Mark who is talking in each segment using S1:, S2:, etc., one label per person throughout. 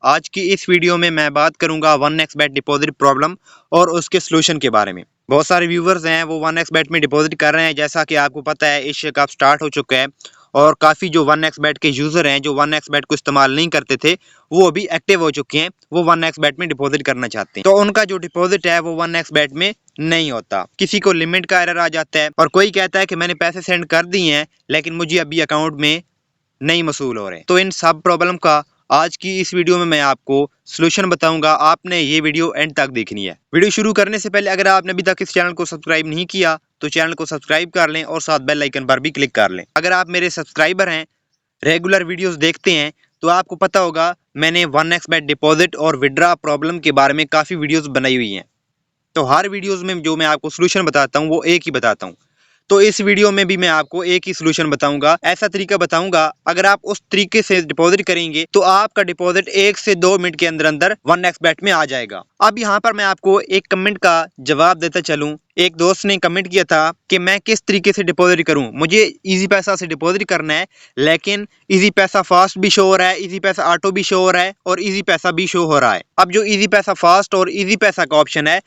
S1: आज की इस वीडियो में मैं बात करूंगा 1xbet डिपॉजिट प्रॉब्लम और उसके सलूशन के बारे में। बहुत सारे व्यूवर्स हैं वो 1xbet में डिपॉजिट कर रहे हैं। जैसा कि आपको पता है एशिया कप स्टार्ट हो चुका है और काफ़ी जो 1xbet के यूज़र हैं जो 1xbet को इस्तेमाल नहीं करते थे वो अभी एक्टिव हो चुके हैं। वो 1xbet में डिपॉजिट करना चाहते हैं तो उनका जो डिपॉजिट है वो 1xbet में नहीं होता। किसी को लिमिट का एरर आ जाता है और कोई कहता है कि मैंने पैसे सेंड कर दिए हैं लेकिन मुझे अभी अकाउंट में नहीं मसूल हो रहे। तो इन सब प्रॉब्लम का आज की इस वीडियो में मैं आपको सलूशन बताऊंगा। आपने ये वीडियो एंड तक देखनी है। वीडियो शुरू करने से पहले अगर आपने अभी तक इस चैनल को सब्सक्राइब नहीं किया तो चैनल को सब्सक्राइब कर लें और साथ बेल आइकन पर भी क्लिक कर लें। अगर आप मेरे सब्सक्राइबर हैं, रेगुलर वीडियोस देखते हैं तो आपको पता होगा मैंने 1xbet डिपॉजिट और विड्रा प्रॉब्लम के बारे में काफ़ी वीडियोस बनाई हुई हैं। तो हर वीडियोस में जो मैं आपको सलूशन बताता हूँ वो एक ही बताता हूँ। तो इस वीडियो में भी मैं आपको एक ही सलूशन बताऊंगा। ऐसा तरीका बताऊंगा अगर आप उस तरीके से डिपॉजिट करेंगे तो आपका डिपॉजिट 1 से 2 मिनट के अंदर अंदर 1xbet में आ जाएगा। अब यहाँ पर मैं आपको एक कमेंट का जवाब देता चलूं। एक दोस्त ने कमेंट किया था कि मैं किस तरीके से डिपॉजिट करूं, मुझे इजी पैसा से डिपॉजिट करना है लेकिन इजी पैसा फास्ट भी शो हो रहा है, इजी पैसा ऑटो भी शो हो रहा है और इजी पैसा भी शो हो रहा है। अब जो इजी पैसा फास्ट और इजी पैसा का ऑप्शन है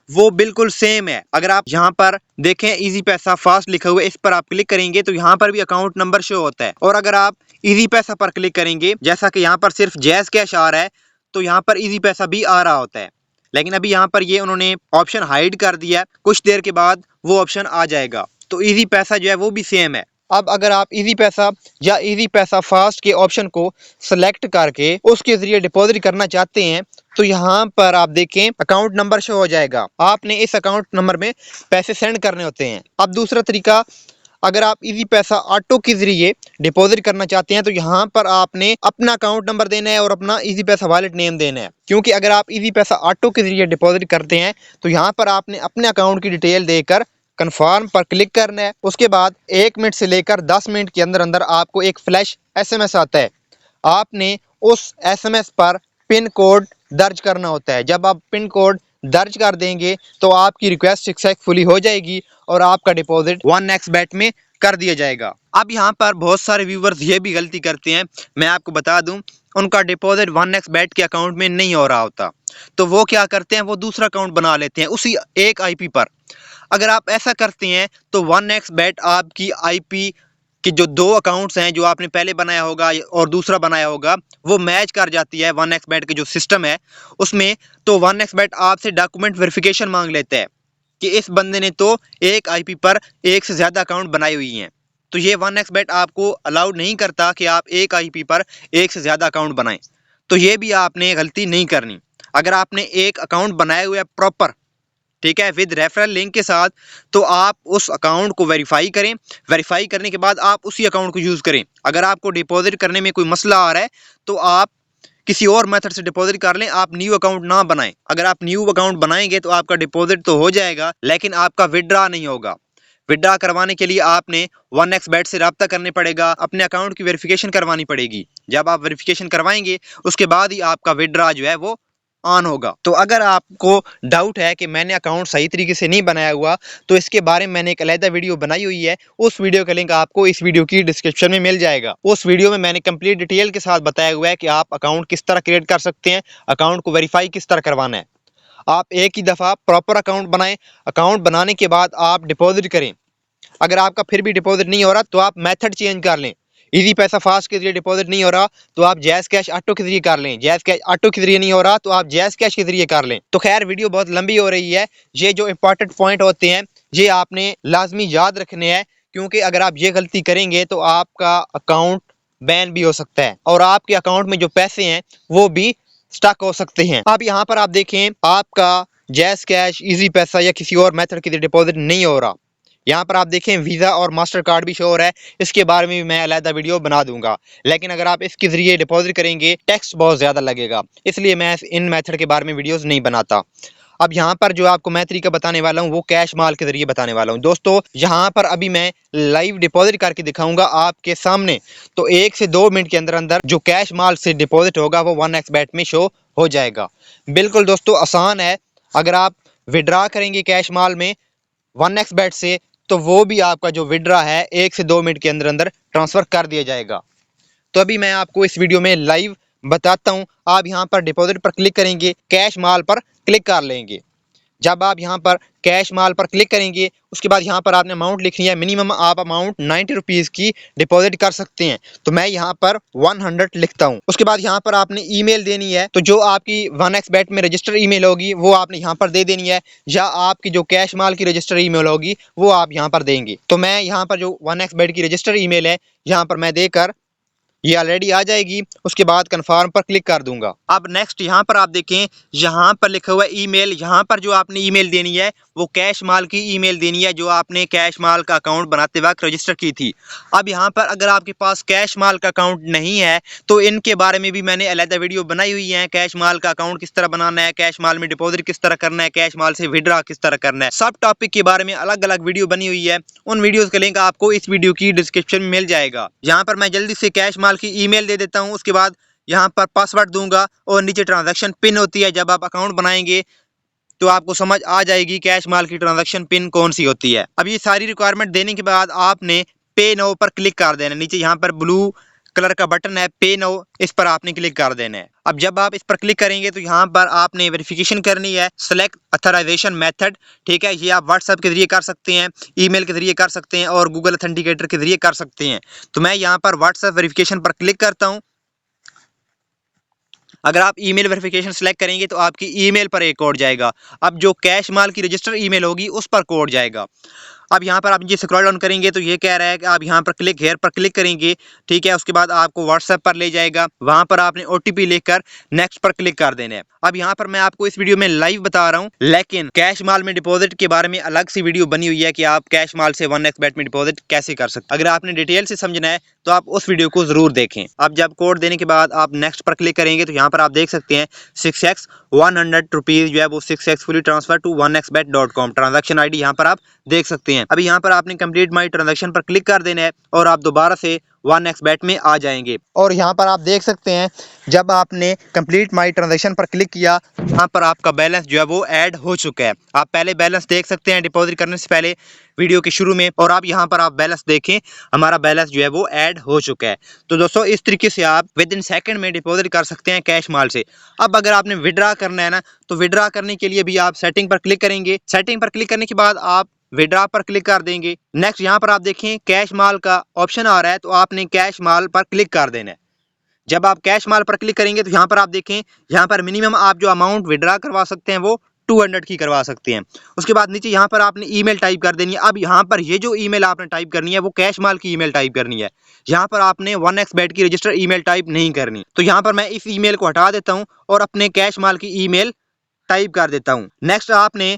S1: वो बिल्कुल सेम है। अगर आप यहाँ पर देखें इजी पैसा फास्ट लिखा हुआ है, इस पर आप क्लिक करेंगे तो यहाँ पर भी अकाउंट नंबर शो होता है। और अगर आप इजी पैसा पर क्लिक करेंगे, जैसा कि यहाँ पर सिर्फ जैज़ कैश आ रहा है तो यहाँ पर इजी पैसा भी आ रहा होता है। लेकिन अभी यहाँ पर ये उन्होंने ऑप्शन हाइड कर दिया, कुछ देर के बाद वो ऑप्शन आ जाएगा। तो इजी पैसा जो है वो भी सेम है। अब अगर आप इजी पैसा या इजी पैसा फास्ट के ऑप्शन को सिलेक्ट करके उसके जरिए डिपॉजिट करना चाहते हैं तो यहाँ पर आप देखें अकाउंट नंबर शो हो जाएगा। आपने इस अकाउंट नंबर में पैसे सेंड करने होते हैं। अब दूसरा तरीका, अगर आप इजी पैसा ऑटो के जरिए डिपॉजिट करना चाहते हैं तो यहाँ पर आपने अपना अकाउंट नंबर देना है और अपना इजी पैसा वॉलेट नेम देना है। क्योंकि अगर आप इजी पैसा ऑटो के जरिए डिपॉजिट करते हैं तो यहाँ पर आपने अपने अकाउंट की डिटेल देकर कन्फर्म पर क्लिक करना है। उसके बाद 1 मिनट से लेकर 10 मिनट के अंदर अंदर आपको एक फ्लैश SMS आता है। आपने उस SMS पर पिन कोड दर्ज करना होता है। जब आप पिन कोड दर्ज कर देंगे तो आपकी रिक्वेस्ट सक्सेसफुली हो जाएगी और आपका डिपॉजिट 1xbet में कर दिया जाएगा। अब यहाँ पर बहुत सारे व्यूवर्स ये भी गलती करते हैं, मैं आपको बता दूं, उनका डिपॉजिट 1xbet के अकाउंट में नहीं हो रहा होता तो वो क्या करते हैं, वो दूसरा अकाउंट बना लेते हैं उसी एक IP पर। अगर आप ऐसा करते हैं तो 1xbet आपकी IP कि जो 2 अकाउंट्स हैं जो आपने पहले बनाया होगा और दूसरा बनाया होगा वो मैच कर जाती है 1xbet के जो सिस्टम है उसमें। तो 1xbet आपसे डॉक्यूमेंट वेरिफिकेशन मांग लेता है कि इस बंदे ने तो एक IP पर एक से ज़्यादा अकाउंट बनाई हुई हैं। तो ये 1xbet आपको अलाउड नहीं करता कि आप एक IP पर एक से ज़्यादा अकाउंट बनाएं। तो ये भी आपने गलती नहीं करनी। अगर आपने एक अकाउंट बनाया हुआ है प्रॉपर, ठीक है, विद रेफरल लिंक के साथ, तो आप उस अकाउंट को वेरीफाई करें। वेरीफाई करने के बाद आप उसी अकाउंट को यूज़ करें। अगर आपको डिपॉजिट करने में कोई मसला आ रहा है तो आप किसी और मेथड से डिपॉजिट कर लें, आप न्यू अकाउंट ना बनाएं। अगर आप न्यू अकाउंट बनाएंगे तो आपका डिपॉजिट तो हो जाएगा लेकिन आपका विड्रा नहीं होगा। विड्रा करवाने के लिए आपने 1xbet से रब्ता करने पड़ेगा, अपने अकाउंट की वेरिफिकेशन करवानी पड़ेगी। जब आप वेरिफिकेशन करवाएंगे उसके बाद ही आपका विड्रा जो है वो ऑन होगा। तो अगर आपको डाउट है कि मैंने अकाउंट सही तरीके से नहीं बनाया हुआ तो इसके बारे में मैंने एक अलग वीडियो बनाई हुई है, उस वीडियो का लिंक आपको इस वीडियो की डिस्क्रिप्शन में मिल जाएगा। उस वीडियो में मैंने कंप्लीट डिटेल के साथ बताया हुआ है कि आप अकाउंट किस तरह क्रिएट कर सकते हैं, अकाउंट को वेरीफाई किस तरह करवाना है। आप एक ही दफ़ा प्रॉपर अकाउंट बनाएं, अकाउंट बनाने के बाद आप डिपॉजिट करें। अगर आपका फिर भी डिपॉजिट नहीं हो रहा तो आप मेथड चेंज कर लें। इजी पैसा फास्ट के जरिए डिपॉजिट नहीं हो रहा तो आप जैज़ कैश ऑटो के जरिए कर लें। जैज़ कैश ऑटो के जरिए नहीं हो रहा तो आप जैज़ कैश के जरिए कर लें। तो खैर वीडियो बहुत लंबी हो रही है। ये जो इंपॉर्टेंट पॉइंट होते हैं ये आपने लाजमी याद रखने हैं, क्योंकि अगर आप ये गलती करेंगे तो आपका अकाउंट बैन भी हो सकता है और आपके अकाउंट में जो पैसे हैं वो भी स्टक हो सकते हैं। अब यहाँ पर आप देखें आपका जैज़ कैश, इजी पैसा या किसी और मेथड के जरिए डिपॉजिट नहीं हो रहा। यहाँ पर आप देखें वीज़ा और मास्टर कार्ड भी शो हो रहा है, इसके बारे में भी मैं अलग वीडियो बना दूंगा। लेकिन अगर आप इसके जरिए डिपॉजिट करेंगे टैक्स बहुत ज़्यादा लगेगा, इसलिए मैं इन मेथड के बारे में वीडियोस नहीं बनाता। अब यहाँ पर जो आपको मैं तरीका बताने वाला हूँ वो कैश माल के जरिए बताने वाला हूँ। दोस्तों यहाँ पर अभी मैं लाइव डिपॉजिट करके दिखाऊंगा आपके सामने। तो 1 से 2 मिनट के अंदर अंदर जो कैश माल से डिपॉजिट होगा वो 1xbet में शो हो जाएगा। बिल्कुल दोस्तों आसान है। अगर आप विड्रा करेंगे कैश माल में 1xbet से तो वो भी आपका जो विड्रा है 1 से 2 मिनट के अंदर अंदर ट्रांसफर कर दिया जाएगा। तो अभी मैं आपको इस वीडियो में लाइव बताता हूँ। आप यहाँ पर डिपॉजिट पर क्लिक करेंगे, कैश माल पर क्लिक कर लेंगे। जब आप यहाँ पर कैश माल पर क्लिक करेंगे, उसके बाद यहाँ पर आपने अमाउंट लिखनी है। मिनिमम आप अमाउंट 90 रुपीज़ की डिपॉजिट कर सकते हैं, तो मैं यहाँ पर 100 लिखता हूँ। उसके बाद यहाँ पर आपने ईमेल देनी है, तो जो आपकी 1xbet में रजिस्टर ईमेल होगी वो आपने यहाँ पर दे देनी है, या आपकी जो कैश माल की रजिस्टर ईमेल होगी वो आप यहाँ पर देंगे। तो मैं यहाँ पर जो 1xbet की रजिस्टर ईमेल है यहाँ पर मैं देकर ये ऑलरेडी आ जाएगी। उसके बाद कन्फर्म पर क्लिक कर दूंगा। अब नेक्स्ट यहाँ पर आप देखें, यहाँ पर लिखा हुआ ईमेल, यहाँ पर जो आपने ईमेल देनी है वो कैश माल की ईमेल देनी है, जो आपने कैश माल का अकाउंट बनाते वक्त रजिस्टर की थी। अब यहाँ पर अगर आपके पास कैश माल का अकाउंट नहीं है तो इनके बारे में भी मैंने अलग वीडियो बनाई हुई है। कैश माल का अकाउंट किस तरह बनाना है, कैश माल में डिपॉजिट किस तरह करना है, कैश माल से विड्रॉ किस तरह करना है, सब टॉपिक के बारे में अलग अलग वीडियो बनी हुई है। उन वीडियोज का लिंक आपको इस वीडियो की डिस्क्रिप्शन में मिल जाएगा। यहाँ पर मैं जल्दी से कैश माल की ईमेल दे देता हूँ। उसके बाद यहाँ पर पासवर्ड दूंगा और नीचे ट्रांजैक्शन पिन होती है। जब आप अकाउंट बनाएंगे तो आपको समझ आ जाएगी कैश माल की ट्रांजैक्शन पिन कौन सी होती है। अब ये सारी रिक्वायरमेंट देने के बाद आपने पे नाउ पर क्लिक कर देना। नीचे यहाँ पर ब्लू कलर का बटन है पे नाउ, इस पर आपने क्लिक कर देना है। अब जब आप इस पर क्लिक करेंगे तो यहाँ पर आपने वेरिफिकेशन करनी है, सेलेक्ट अथराइजेशन मेथड। ठीक है, ये आप व्हाट्सएप के जरिए कर सकते हैं, ईमेल के जरिए कर सकते हैं और गूगल ऑथेंटिकेटर के जरिए कर सकते हैं। तो मैं यहाँ पर व्हाट्सएप वेरिफिकेशन पर क्लिक करता हूँ। अगर आप ईमेल वेरिफिकेशन सेलेक्ट करेंगे तो आपकी ईमेल पर एक कोड जाएगा। अब जो कैश माल की रजिस्टर ईमेल होगी उस पर कोड जाएगा। अब यहाँ पर आप ये स्क्रॉल डाउन करेंगे तो ये कह रहा है कि आप यहाँ पर क्लिक हेयर पर क्लिक करेंगे। ठीक है, उसके बाद आपको व्हाट्सएप पर ले जाएगा, वहां पर आपने OTP लेकर नेक्स्ट पर क्लिक कर देना है। अब यहाँ पर मैं आपको इस वीडियो में लाइव बता रहा हूँ, लेकिन कैश माल में डिपॉजिट के बारे में अलग सी वीडियो बनी हुई है कि आप कैश माल से 1xbet में डिपॉजिट कैसे कर सकते हैं। अगर आपने डिटेल से समझना है तो आप उस वीडियो को जरूर देखें। अब जब कोड देने के बाद आप नेक्स्ट पर क्लिक करेंगे तो यहाँ पर आप देख सकते हैं 6x 100 रुपीज जो है वो successfully transfer to 1xbet.com transaction ID यहाँ पर आप देख सकते हैं। अभी यहाँ पर आपने कंप्लीट माई ट्रांजैक्शन पर क्लिक कर देना है और आप दोबारा से 1xbet में आ जाएंगे। और यहाँ पर आप देख सकते हैं जब आपने कंप्लीट माई ट्रांजैक्शन पर क्लिक किया, यहाँ पर आपका बैलेंस जो है वो ऐड हो चुका है। आप पहले बैलेंस देख सकते हैं डिपॉजिट करने से पहले वीडियो के शुरू में, और आप यहाँ पर आप बैलेंस देखें, हमारा बैलेंस जो है वो ऐड हो चुका है। तो दोस्तों इस तरीके से आप विद इन सेकंड में डिपॉजिट कर सकते हैं कैश माल से। अब अगर आपने विड्रॉ करना है ना, तो विड्रॉ करने के लिए भी आप सेटिंग पर क्लिक करेंगे। सेटिंग पर क्लिक करने के बाद आप विड्रॉ पर क्लिक कर देंगे। नेक्स्ट यहाँ पर आप देखें कैश माल का ऑप्शन आ रहा है, तो आपने कैश माल पर क्लिक कर देना है। जब आप कैश माल पर क्लिक करेंगे तो यहाँ पर आप देखें, यहाँ पर मिनिमम आप जो अमाउंट विड्रॉ करवा सकते हैं वो 200 की करवा सकते हैं। उसके बाद नीचे यहाँ पर आपने ईमेल टाइप कर देनी है। अब यहाँ पर ये जो ईमेल आपने टाइप करनी है वो कैश माल की ईमेल टाइप करनी है। यहाँ पर आपने 1xbet की रजिस्टर ईमेल टाइप नहीं करनी। तो यहाँ पर मैं इस ईमेल को हटा देता हूँ और अपने कैश माल की ईमेल टाइप कर देता हूँ। नेक्स्ट आपने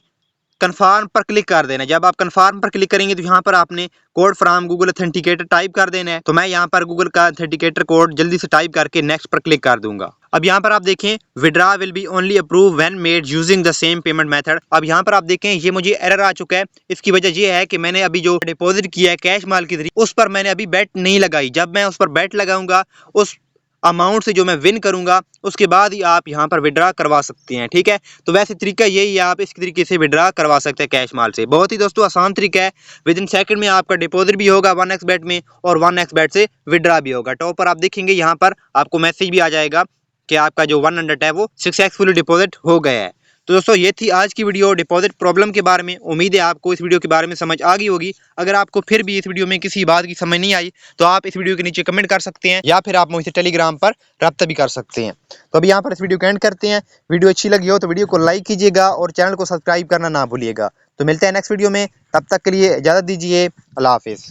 S1: कन्फर्म पर क्लिक कर देना है। जब आप कन्फर्म पर क्लिक करेंगे तो यहाँ पर आपने code from Google authenticator type कर देना है। तो मैं यहाँ पर गूगल का ऑथेंटिकेटर कोड जल्दी से टाइप करके नेक्स्ट पर क्लिक कर दूंगा। अब यहाँ पर आप देखें withdraw will be only approve when made using the same payment method. अब यहाँ पर आप देखें ये मुझे एरर आ चुका है। इसकी वजह ये है कि मैंने अभी जो डिपॉजिट किया है कैश माल के जरिए उस पर मैंने अभी बेट नहीं लगाई। जब मैं उस पर बेट लगाऊंगा, उस अमाउंट से जो मैं विन करूंगा, उसके बाद ही आप यहाँ पर विड्रॉ करवा सकते हैं। ठीक है, तो वैसे तरीका यही है, आप इस तरीके से विड्रॉ करवा सकते हैं कैश माल से। बहुत ही दोस्तों आसान तरीका है, विद इन सेकंड में आपका डिपॉजिट भी होगा 1xbet में और 1xbet से विड्रॉ भी होगा। टॉप पर आप देखेंगे यहाँ पर आपको मैसेज भी आ जाएगा कि आपका जो 100 है वो सक्सेसफुली डिपॉजिट हो गया है। तो दोस्तों ये थी आज की वीडियो डिपॉजिट प्रॉब्लम के बारे में। उम्मीद है आपको इस वीडियो के बारे में समझ आ गई होगी। अगर आपको फिर भी इस वीडियो में किसी बात की समझ नहीं आई तो आप इस वीडियो के नीचे कमेंट कर सकते हैं, या फिर आप मुझसे टेलीग्राम पर रब्ता भी कर सकते हैं। तो अभी यहाँ पर इस वीडियो को एंड करते हैं। वीडियो अच्छी लगी हो तो वीडियो को लाइक कीजिएगा और चैनल को सब्सक्राइब करना ना भूलिएगा। तो मिलते हैं नेक्स्ट वीडियो में, तब तक के लिए इजाज़त दीजिए। अल्लाह हाफिज़।